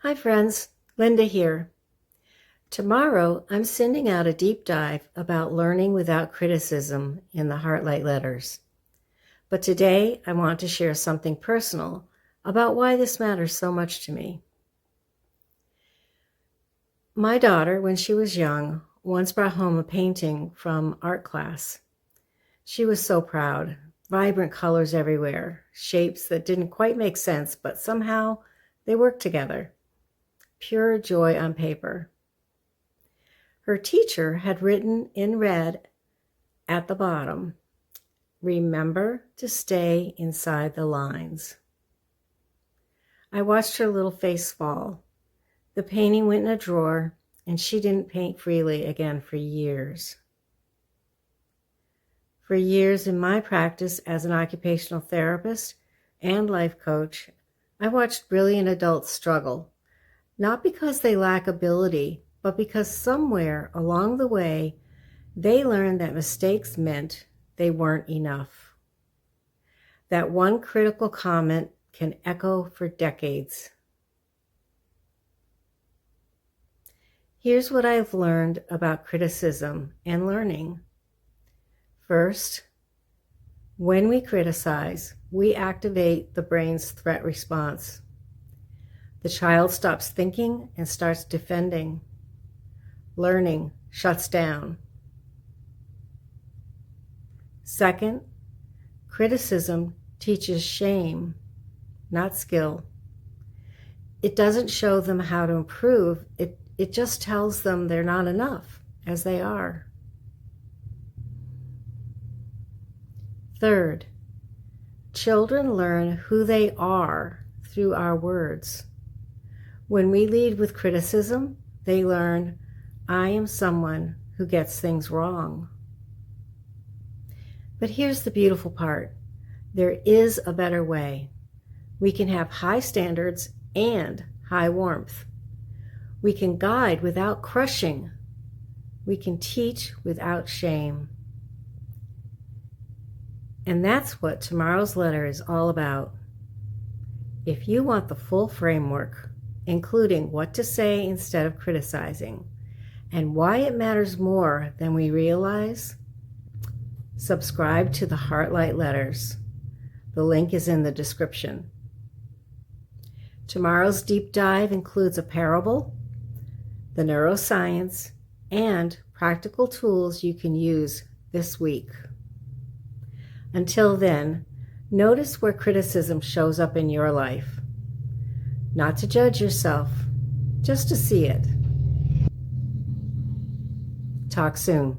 Hi friends, Linda here. Tomorrow I'm sending out a deep dive about learning without criticism in the Heartlight letters. But today I want to share something personal about why this matters so much to me. My daughter, when she was young, once brought home a painting from art class. She was so proud, vibrant colors everywhere, shapes that didn't quite make sense, but somehow they worked together. Pure joy on paper. Her teacher had written in red at the bottom, "Remember to stay inside the lines." I watched her little face fall. The painting went in a drawer, and she didn't paint freely again for years. For years in my practice as an occupational therapist and life coach, I watched brilliant adults struggle. Not because they lack ability, but because somewhere along the way, they learned that mistakes meant they weren't enough. That one critical comment can echo for decades. Here's what I've learned about criticism and learning. First, when we criticize, we activate the brain's threat response. The child stops thinking and starts defending. Learning shuts down. Second, criticism teaches shame, not skill. It doesn't show them how to improve. It just tells them they're not enough as they are. Third, children learn who they are through our words. When we lead with criticism, they learn, I am someone who gets things wrong. But here's the beautiful part. There is a better way. We can have high standards and high warmth. We can guide without crushing. We can teach without shame. And that's what tomorrow's letter is all about. If you want the full framework, including what to say instead of criticizing, and why it matters more than we realize, subscribe to the Heartlight letters. The link is in the description. Tomorrow's deep dive includes a parable, the neuroscience, and practical tools you can use this week. Until then, notice where criticism shows up in your life. Not to judge yourself, just to see it. Talk soon.